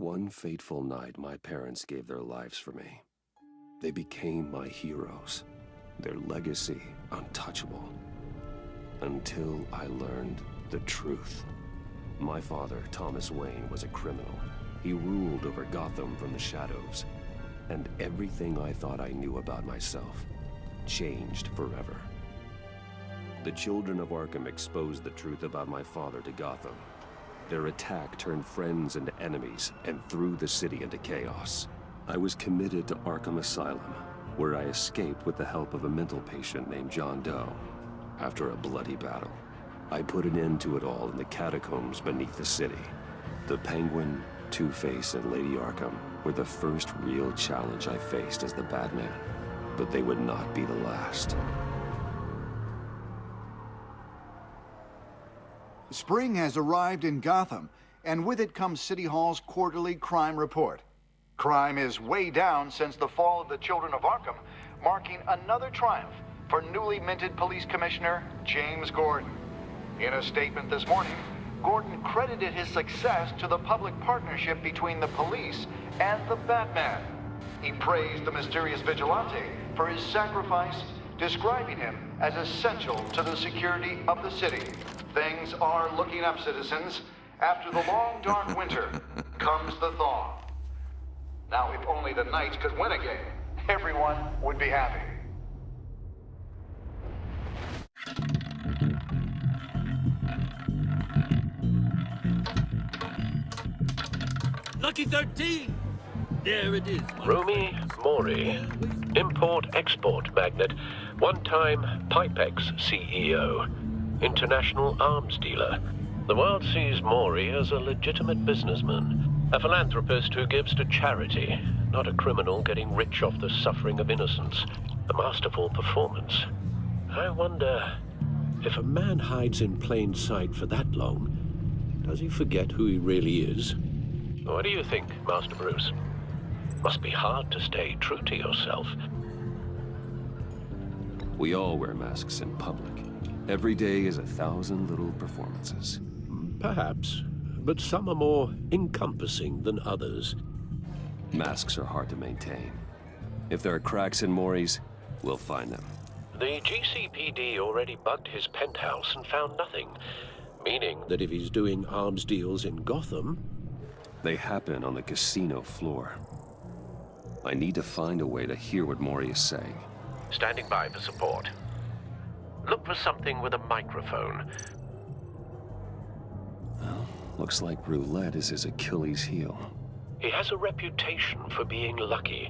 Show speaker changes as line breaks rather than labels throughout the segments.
One fateful night, my parents gave their lives for me. They became my heroes, their legacy untouchable. Until I learned the truth. My father, Thomas Wayne, was a criminal. He ruled over Gotham from the shadows. And everything I thought I knew about myself changed forever. The children of Arkham exposed the truth about my father to Gotham. Their attack turned friends into enemies and threw the city into chaos. I was committed to Arkham Asylum, where I escaped with the help of a mental patient named John Doe. After a bloody battle, I put an end to it all in the catacombs beneath the city. The Penguin, Two-Face, and Lady Arkham were the first real challenge I faced as the Batman, but they would not be the last.
Spring has arrived in Gotham, and with it comes City Hall's quarterly crime report. Crime is way down since the fall of the Children of Arkham, marking another triumph for newly minted Police Commissioner James Gordon. In a statement this morning, Gordon credited his success to the public partnership between the police and the Batman. He praised the mysterious vigilante for his sacrifice, describing him as essential to the security of the city. Things are looking up, citizens. After the long, dark winter comes the thaw. Now, if only the Knights could win again, everyone would be happy.
Lucky 13! There it is.
Rumi Mori, import-export magnate, one-time Pipex CEO, international arms dealer. The world sees Mori as a legitimate businessman, a philanthropist who gives to charity, not a criminal getting rich off the suffering of innocence. A masterful performance. I wonder, if a man hides in plain sight for that long, does he forget who he really is? What do you think, Master Bruce? Must be hard to stay true to yourself.
We all wear masks in public. Every day is 1,000 little performances.
Perhaps, but some are more encompassing than others.
Masks are hard to maintain. If there are cracks in Mori's, we'll find them.
The GCPD already bugged his penthouse and found nothing, meaning that if he's doing arms deals in Gotham...
They happen on the casino floor. I need to find a way to hear what Mori is saying.
Standing by for support. Look for something with a microphone.
Well, looks like roulette is his Achilles heel.
He has a reputation for being lucky,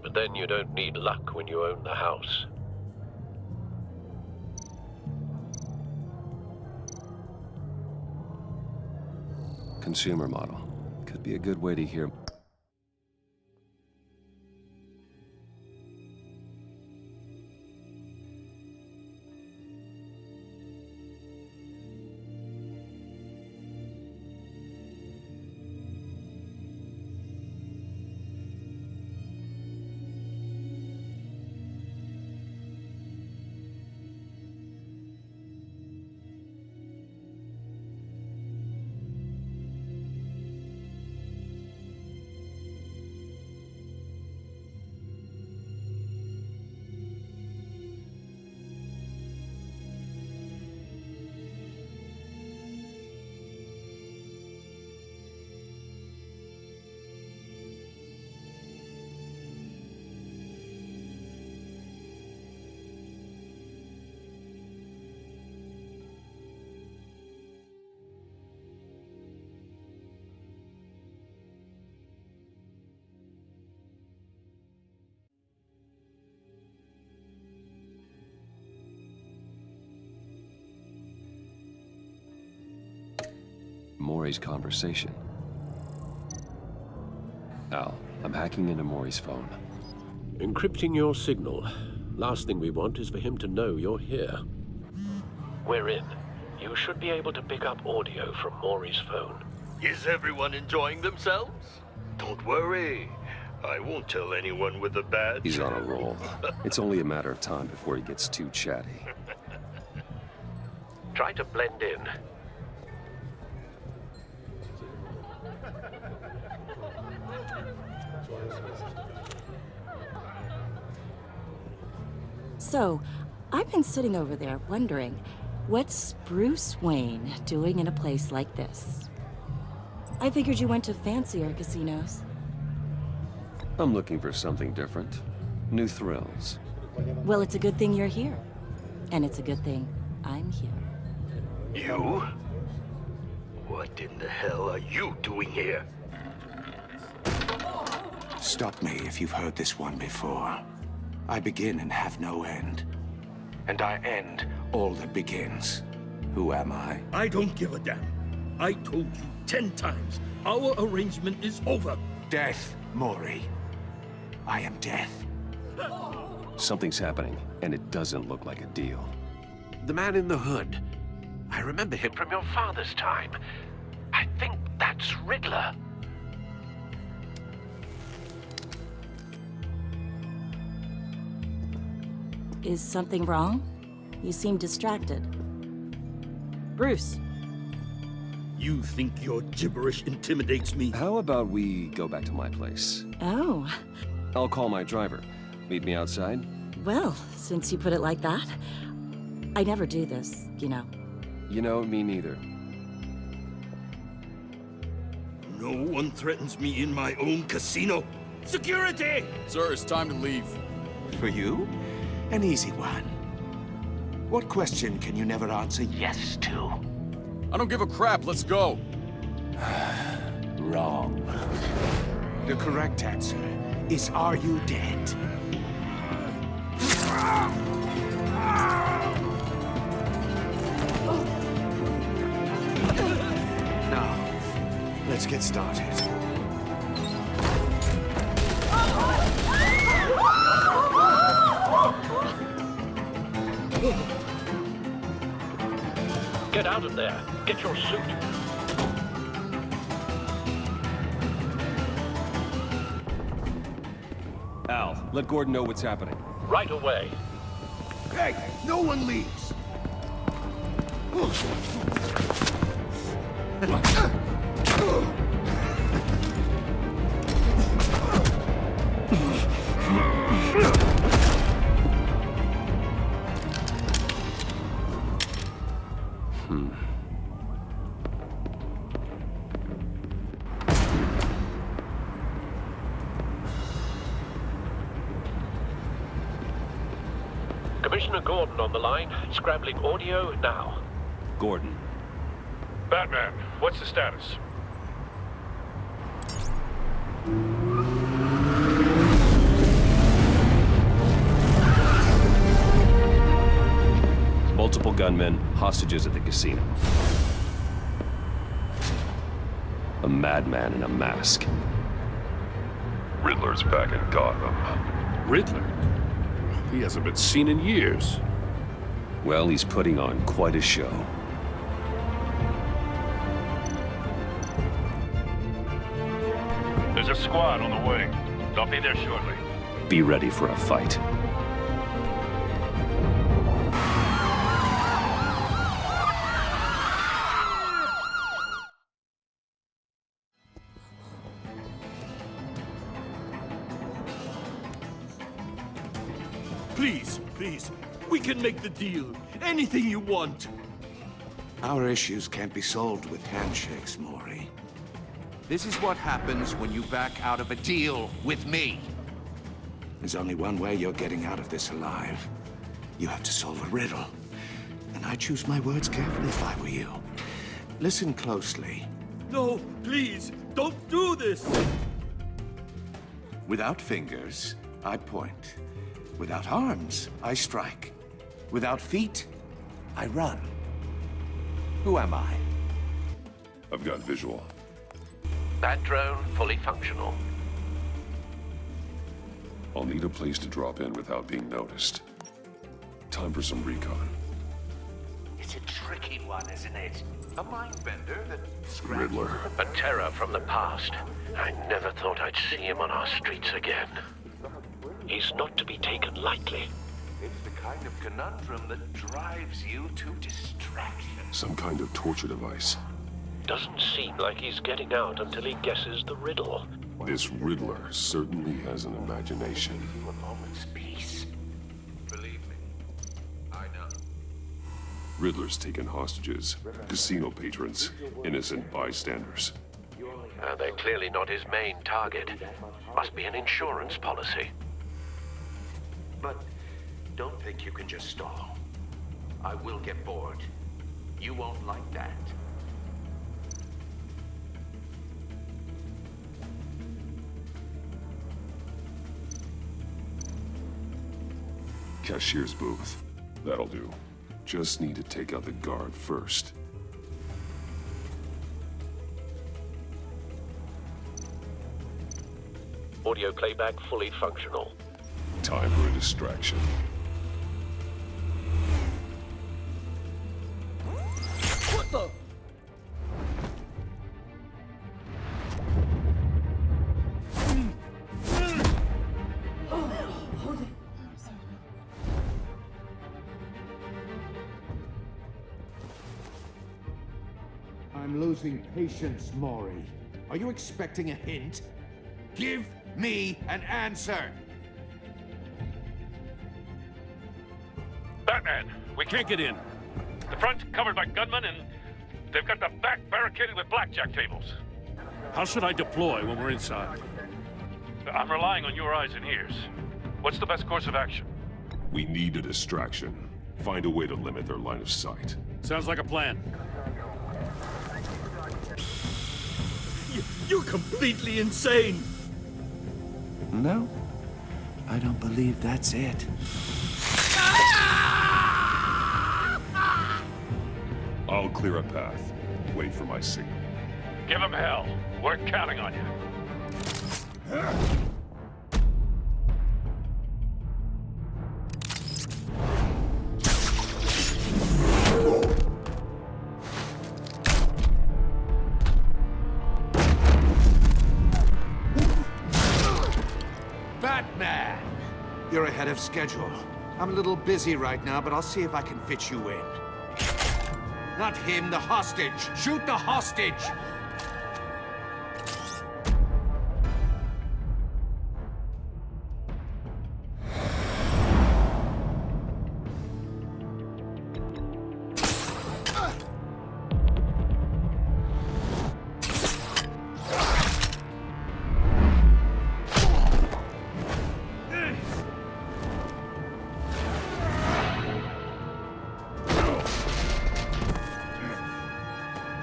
but then you don't need luck when you own the house.
Consumer model. Could be a good way to hear. Mori's conversation. Al, I'm hacking into Mori's phone.
Encrypting your signal. Last thing we want is for him to know you're here. We're in. You should be able to pick up audio from Mori's phone.
Is everyone enjoying themselves?
Don't worry. I won't tell anyone with the badge.
He's on a roll. It's only a matter of time before he gets too chatty.
Try to blend in.
So, I've been sitting over there wondering, what's Bruce Wayne doing in a place like this? I figured you went to fancier casinos.
I'm looking for something different. New thrills.
Well, it's a good thing you're here. And it's a good thing I'm here.
You? What in the hell are you doing here?
Stop me if you've heard this one before. I begin and have no end. And I end all that begins. Who am I?
I don't give a damn. I told you 10 times. Our arrangement is over.
Death, Maury. I am death.
Something's happening, and it doesn't look like a deal.
The man in the hood. I remember him from your father's time. I think that's Riddler.
Is something wrong? You seem distracted. Bruce.
You think your gibberish intimidates me?
How about we go back to my place?
Oh.
I'll call my driver. Meet me outside?
Well, since you put it like that, I never do this, you know.
You know, me neither.
No one threatens me in my own casino. Security!
Sir, it's time to leave.
For you? An easy one. What question can you never answer yes to?
I don't give a crap, let's go.
Wrong. The correct answer is, are you dead? Now, let's get started.
Get out of there. Get your suit.
Al, let Gordon know what's happening.
Right away.
Hey, no one leaves.
Commissioner Gordon on the line. Scrambling audio now.
Gordon.
Batman, what's the status?
Multiple gunmen, hostages at the casino. A madman in a mask.
Riddler's back in Gotham.
Riddler? He hasn't been seen in years.
Well, he's putting on quite a show.
There's a squad on the way. They'll be there shortly.
Be ready for a fight.
Please, please, we can make the deal. Anything you want.
Our issues can't be solved with handshakes, Maury.
This is what happens when you back out of a deal with me.
There's only one way you're getting out of this alive. You have to solve a riddle. And I choose my words carefully if I were you. Listen closely.
No, please, don't do this.
Without fingers, I point. Without arms, I strike. Without feet, I run. Who am I?
I've got visual.
That drone fully functional.
I'll need a place to drop in without being noticed. Time for some recon.
It's a tricky one, isn't it? A mind bender that
Riddler.
A terror from the past. I never thought I'd see him on our streets again. He's not to be taken lightly.
It's the kind of conundrum that drives you to distraction.
Some kind of torture device.
Doesn't seem like he's getting out until he guesses the riddle.
This Riddler certainly has an imagination.
A moment's peace. Believe me,
Riddler's taken hostages, casino patrons, innocent bystanders.
They're clearly not his main target. Must be an insurance policy.
But don't think you can just stall. I will get bored. You won't like that.
Cashier's booth. That'll do. Just need to take out the guard first.
Audio playback fully functional.
Time for a distraction.
What the?
I'm losing patience, Maury. Are you expecting a hint? Give me an answer!
Batman, we can't get in. The front's covered by gunmen, and they've got the back barricaded with blackjack tables.
How should I deploy when we're inside?
I'm relying on your eyes and ears. What's the best course of action?
We need a distraction. Find a way to limit their line of sight.
Sounds like a plan. You're completely insane!
No, I don't believe that's it.
I'll clear a path. Wait for my signal.
Give him hell. We're counting on you.
Batman! You're ahead of schedule. I'm a little busy right now, but I'll see if I can fit you in. Not him, the hostage! Shoot the hostage!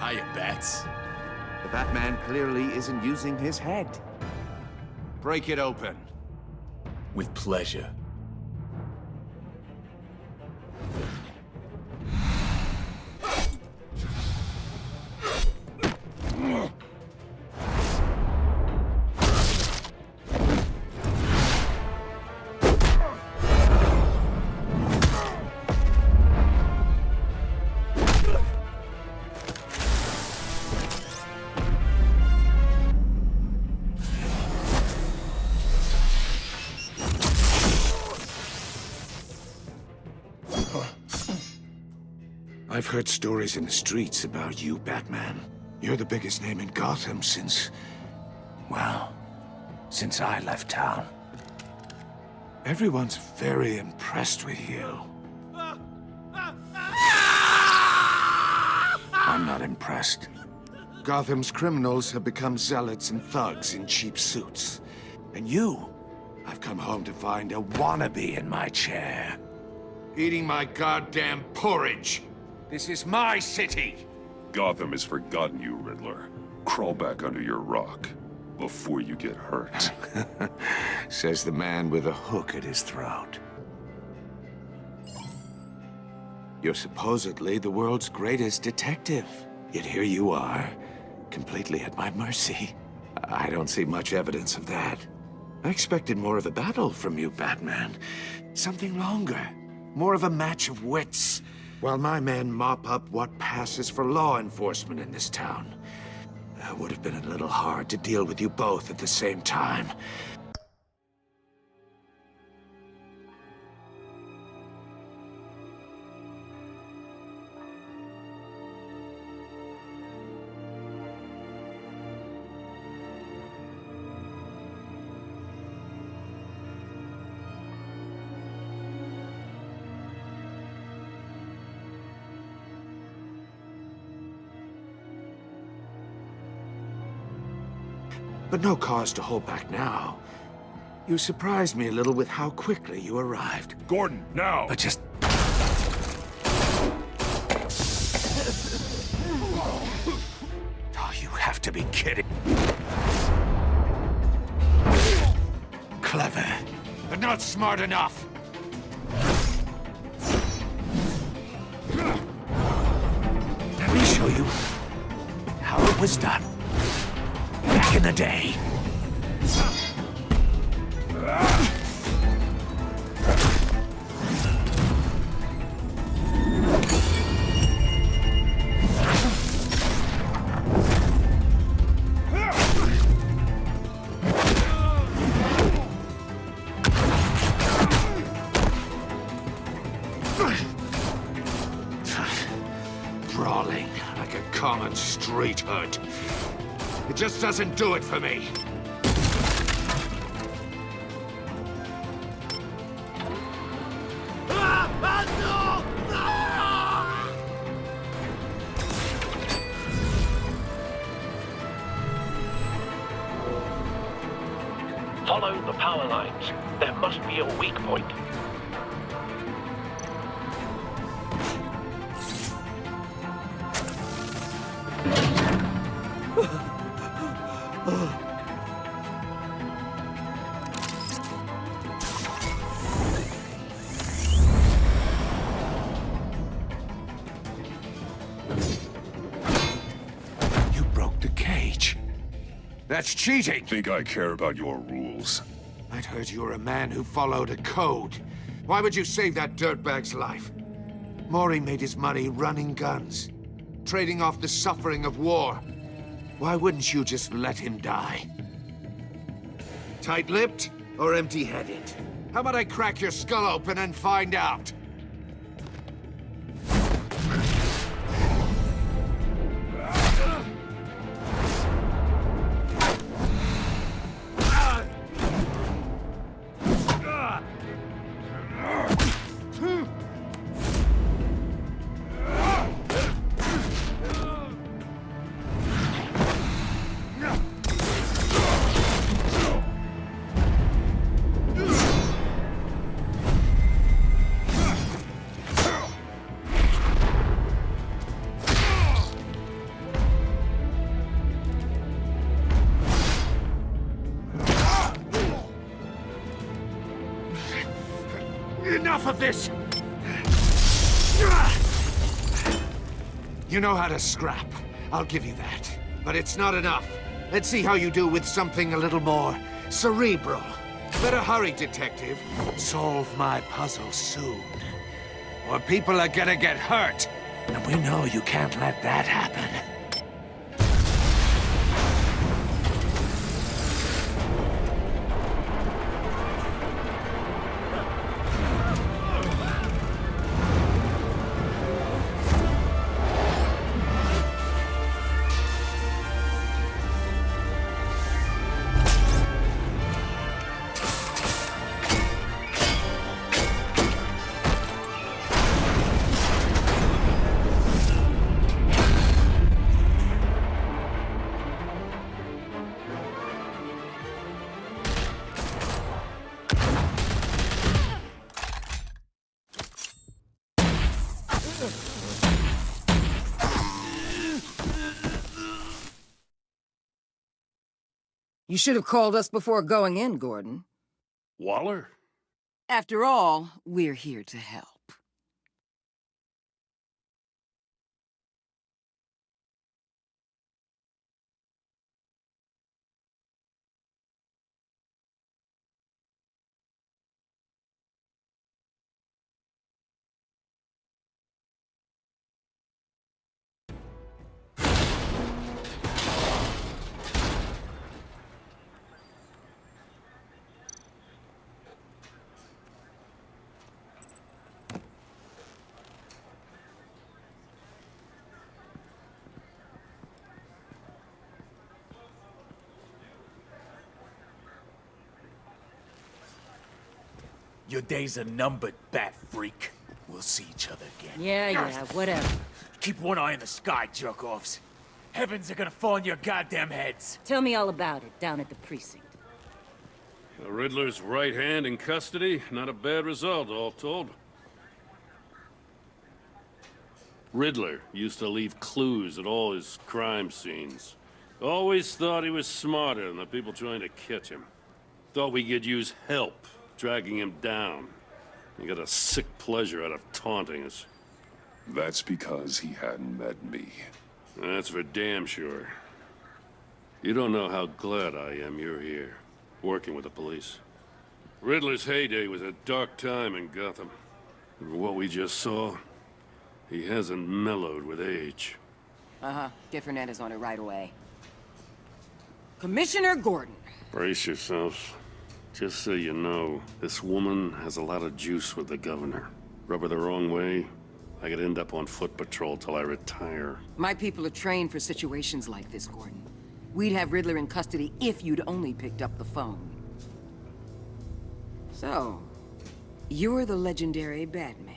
Hiya, Bats.
The Batman clearly isn't using his head. Break it open.
With pleasure.
I've heard stories in the streets about you, Batman. You're the biggest name in Gotham since... well, since I left town. Everyone's very impressed with you. I'm not impressed. Gotham's criminals have become zealots and thugs in cheap suits. And you, I've come home to find a wannabe in my chair. Eating my goddamn porridge. This is my city!
Gotham has forgotten you, Riddler. Crawl back under your rock before you get hurt.
Says the man with a hook at his throat. You're supposedly the world's greatest detective. Yet here you are, completely at my mercy. I don't see much evidence of that. I expected more of a battle from you, Batman. Something longer. More of a match of wits. While my men mop up what passes for law enforcement in this town. It would have been a little hard to deal with you both at the same time. But no cause to hold back now. You surprised me a little with how quickly you arrived.
Gordon, now!
But just... Oh, you have to be kidding. Clever, but not smart enough. Let me show you how it was done back in the day. Brawling like a common street hood. It just doesn't do it for me.
Follow the power lines. There must be a weak point.
You broke the cage. That's cheating!
Think I care about your rules?
I'd heard you were a man who followed a code. Why would you save that dirtbag's life? Maury made his money running guns, trading off the suffering of war. Why wouldn't you just let him die? Tight-lipped or empty-headed? How about I crack your skull open and find out? Enough of this! You know how to scrap. I'll give you that. But it's not enough. Let's see how you do with something a little more cerebral. Better hurry, detective. Solve my puzzle soon. Or people are gonna get hurt. And we know you can't let that happen.
You should have called us before going in, Gordon.
Waller?
After all, we're here to help.
Your days are numbered, bat freak. We'll see each other again.
Yeah, whatever.
Keep one eye in the sky, jerk-offs. Heavens are gonna fall on your goddamn heads.
Tell me all about it down at the precinct.
The Riddler's right hand in custody. Not a bad result, all told. Riddler used to leave clues at all his crime scenes. Always thought he was smarter than the people trying to catch him. Thought we could use help dragging him down. He got a sick pleasure out of taunting us.
That's because he hadn't met me.
That's for damn sure. You don't know how glad I am you're here, working with the police. Riddler's heyday was a dark time in Gotham. And what we just saw, he hasn't mellowed with age.
Uh-huh. Get Fernandez on it right away. Commissioner Gordon.
Brace yourselves. Just so you know, this woman has a lot of juice with the governor. Rub her the wrong way, I could end up on foot patrol till I retire.
My people are trained for situations like this, Gordon. We'd have Riddler in custody if you'd only picked up the phone. So, you're the legendary Batman.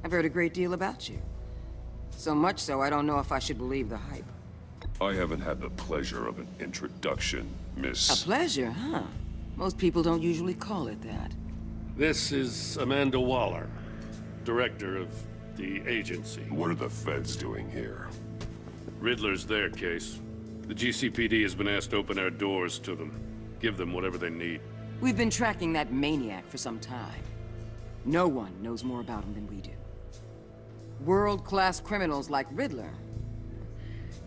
I've heard a great deal about you. So much so, I don't know if I should believe the hype.
I haven't had the pleasure of an introduction, Miss...
A pleasure, huh? Most people don't usually call it that.
This is Amanda Waller, director of the agency.
What are the feds doing here?
Riddler's their case. The GCPD has been asked to open our doors to them. Give them whatever they need.
We've been tracking that maniac for some time. No one knows more about him than we do. World-class criminals like Riddler,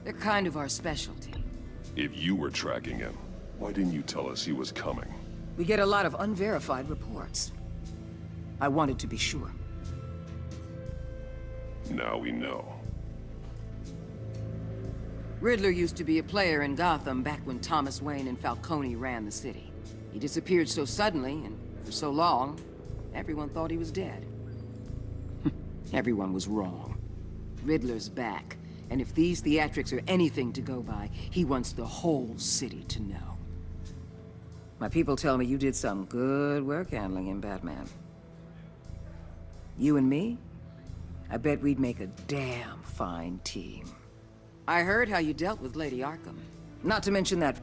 they're kind of our specialty.
If you were tracking him, why didn't you tell us he was coming?
We get a lot of unverified reports. I wanted to be sure.
Now we know.
Riddler used to be a player in Gotham back when Thomas Wayne and Falcone ran the city. He disappeared so suddenly and for so long, everyone thought he was dead. Everyone was wrong. Riddler's back, and if these theatrics are anything to go by, he wants the whole city to know. My people tell me you did some good work handling him, Batman. You and me? I bet we'd make a damn fine team. I heard how you dealt with Lady Arkham. Not to mention that...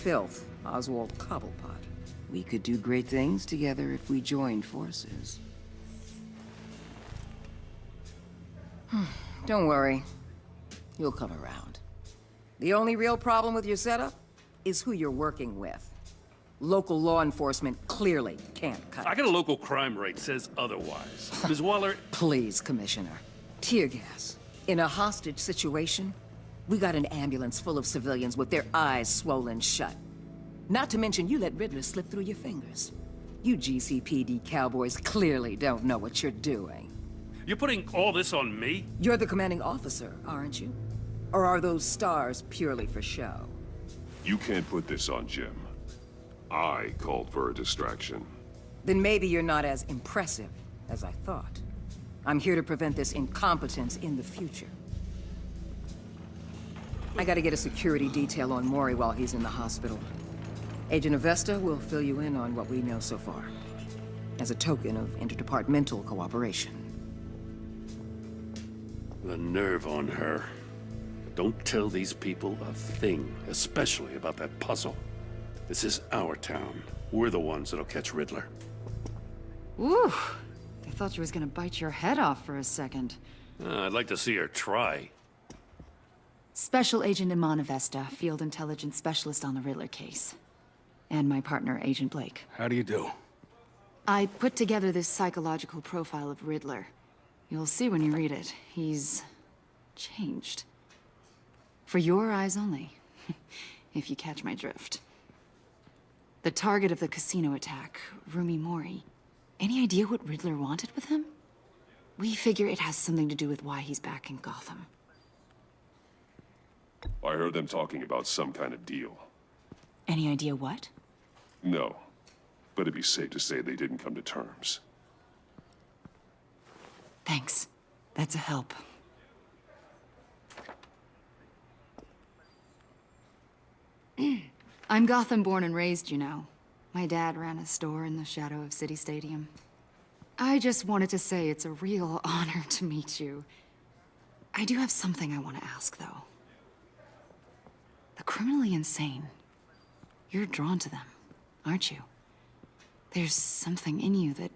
filth, Oswald Cobblepot. We could do great things together if we joined forces. Don't worry. You'll come around. The only real problem with your setup is who you're working with. Local law enforcement clearly can't cut it.
I got a local crime rate says otherwise. Ms. Waller...
Please, Commissioner. Tear gas. In a hostage situation, we got an ambulance full of civilians with their eyes swollen shut. Not to mention you let Riddler slip through your fingers. You GCPD cowboys clearly don't know what you're doing.
You're putting all this on me?
You're the commanding officer, aren't you? Or are those stars purely for show?
You can't put this on Jim. I called for a distraction.
Then maybe you're not as impressive as I thought. I'm here to prevent this incompetence in the future. I gotta get a security detail on Maury while he's in the hospital. Agent Avesta will fill you in on what we know so far, as a token of interdepartmental cooperation.
The nerve on her. Don't tell these people a thing, especially about that puzzle. This is our town. We're the ones that'll catch Riddler.
Ooh, I thought you was gonna bite your head off for a second.
I'd like to see her try.
Special Agent Imana Vesta, Field Intelligence Specialist on the Riddler case. And my partner, Agent Blake.
How do you do?
I put together this psychological profile of Riddler. You'll see when you read it. He's changed. For your eyes only, if you catch my drift. The target of the casino attack, Rumi Mori. Any idea what Riddler wanted with him? We figure it has something to do with why he's back in Gotham.
I heard them talking about some kind of deal.
Any idea what?
No, but it'd be safe to say they didn't come to terms.
Thanks. That's a help. I'm Gotham born and raised, you know. My dad ran a store in the shadow of City Stadium. I just wanted to say it's a real honor to meet you. I do have something I want to ask, though. The criminally insane. You're drawn to them, aren't you? There's something in you that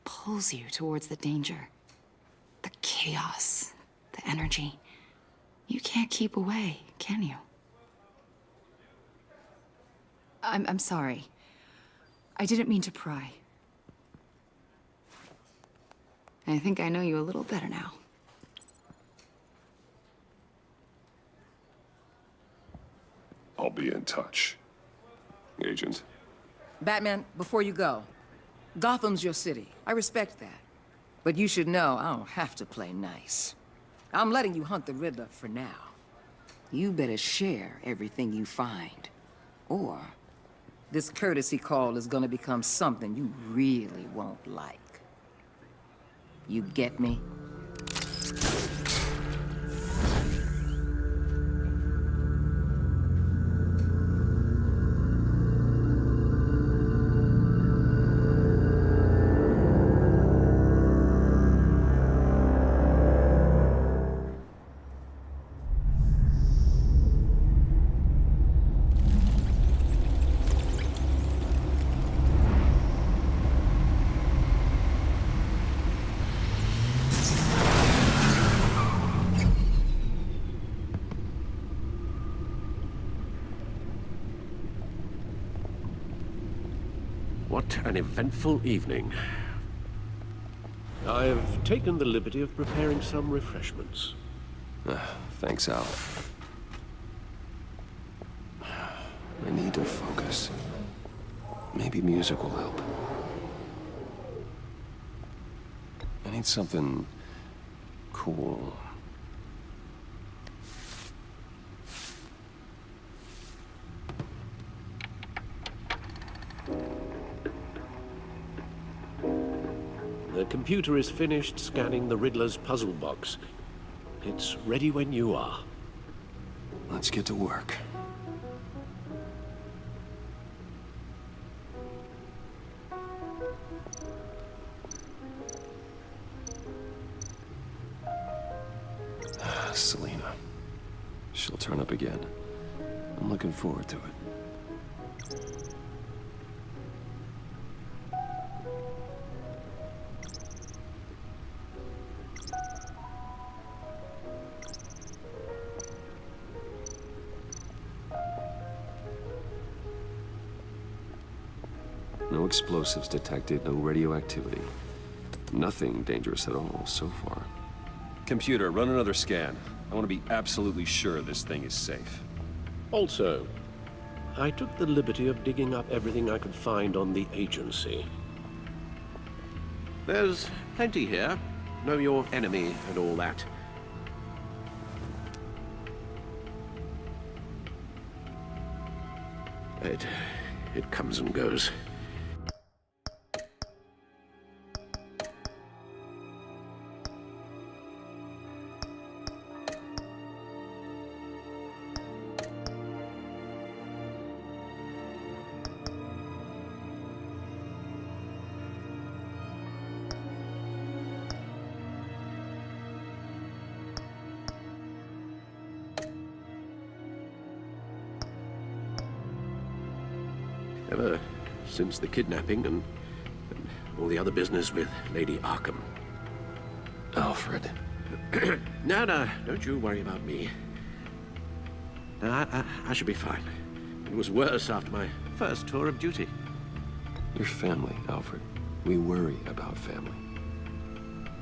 pulls you towards the danger. The chaos, the energy. You can't keep away, can you? I'm sorry. I didn't mean to pry. I think I know you a little better now.
I'll be in touch. Agent.
Batman, before you go, Gotham's your city. I respect that. But you should know I don't have to play nice. I'm letting you hunt the Riddler for now. You better share everything you find. Or this courtesy call is gonna become something you really won't like. You get me?
What an eventful evening. I've taken the liberty of preparing some refreshments.
Thanks, Al. I need to focus. Maybe music will help. I need something cool.
The computer is finished scanning the Riddler's puzzle box. It's ready when you are.
Let's get to work. Selena. She'll turn up again. I'm looking forward to it. No explosives detected, no radioactivity. Nothing dangerous at all so far.
Computer, run another scan. I want to be absolutely sure this thing is safe.
Also, I took the liberty of digging up everything I could find on the agency. There's plenty here. Know your enemy and all that. It comes and goes. Ever since the kidnapping and all the other business with Lady Arkham.
Alfred.
No, don't you worry about me.
No, I should be fine. It was worse after my first tour of duty.
Your family, Alfred. We worry about family.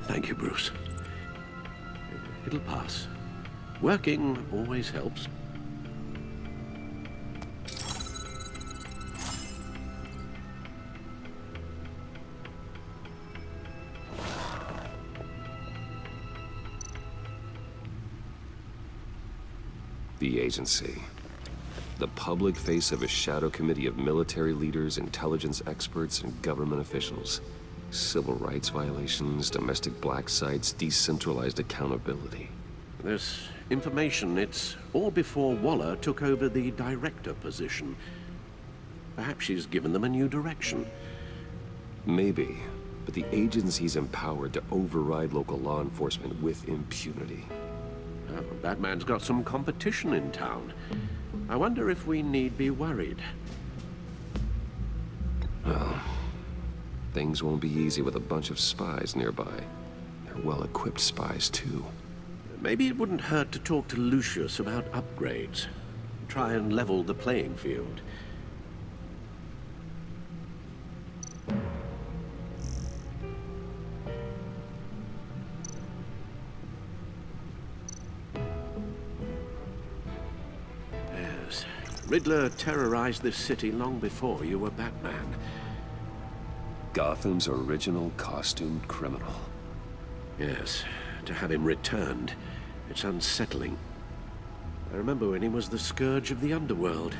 Thank you, Bruce. It'll pass. Working always helps.
The agency. The public face of a shadow committee of military leaders, intelligence experts, and government officials. Civil rights violations, domestic black sites, decentralized accountability.
This information, it's all before Waller took over the director position. Perhaps she's given them a new direction.
Maybe, but the agency's empowered to override local law enforcement with impunity.
Oh, Batman's got some competition in town. I wonder if we need be worried.
Well, things won't be easy with a bunch of spies nearby. They're well-equipped spies, too.
Maybe it wouldn't hurt to talk to Lucius about upgrades. Try and level the playing field. Yes, Riddler terrorized this city long before you were Batman.
Gotham's original costumed criminal.
Yes, to have him returned, it's unsettling. I remember when he was the scourge of the underworld.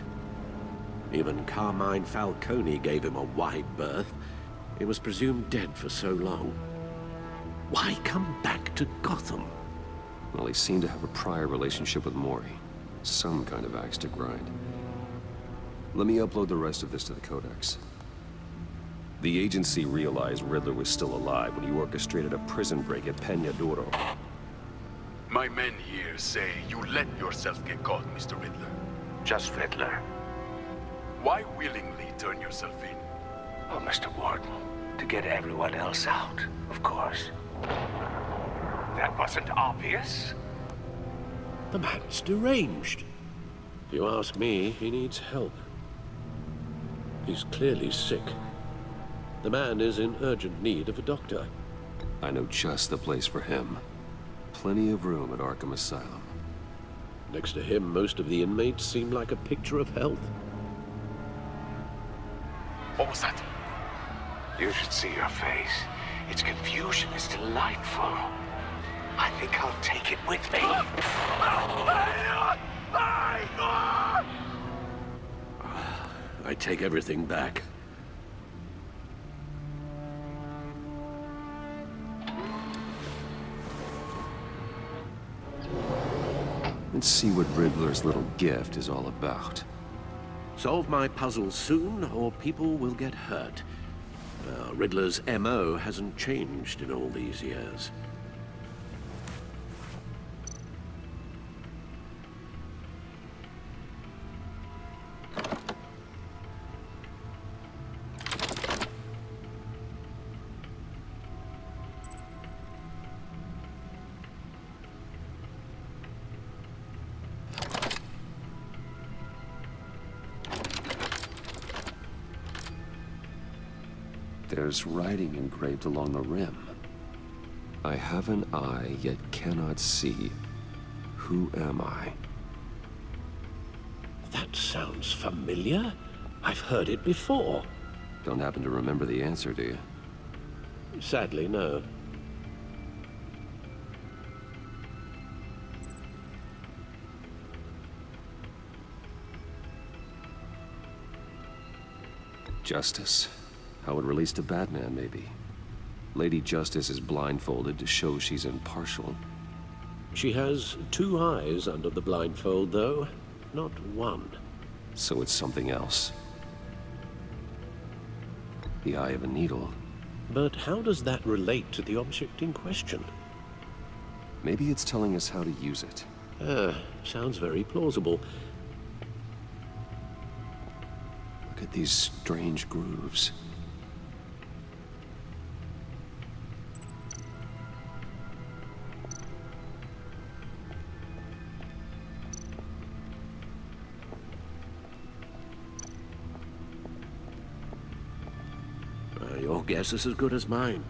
Even Carmine Falcone gave him a wide berth. He was presumed dead for so long. Why come back to Gotham?
Well, he seemed to have a prior relationship with Mori. Some kind of axe to grind. Let me upload the rest of this to the Codex. The agency realized Riddler was still alive when he orchestrated a prison break at Peñadoro.
My men here say you let yourself get caught, Mr. Riddler.
Just Riddler.
Why willingly turn yourself in?
Oh, Mr. Warden, to get everyone else out, of course. That wasn't obvious.
The man's deranged. If you ask me, he needs help. He's clearly sick. The man is in urgent need of a doctor.
I know just the place for him. Plenty of room at Arkham Asylum.
Next to him, most of the inmates seem like a picture of health.
What was that?
You should see your face. Its confusion is delightful. I think I'll take it with me.
I take everything back.
Let's see what Riddler's little gift is all about.
Solve my puzzle soon, or people will get hurt. Riddler's MO hasn't changed in all these years.
There's writing engraved along the rim. I have an eye, yet cannot see. Who am I?
That sounds familiar. I've heard it before.
Don't happen to remember the answer, do you?
Sadly, no.
Justice. How it relates to Batman, maybe. Lady Justice is blindfolded to show she's impartial.
She has two eyes under the blindfold, though. Not one.
So it's something else. The eye of a needle.
But how does that relate to the object in question?
Maybe it's telling us how to use it.
Sounds very plausible.
Look at these strange grooves.
guess is as good as mine.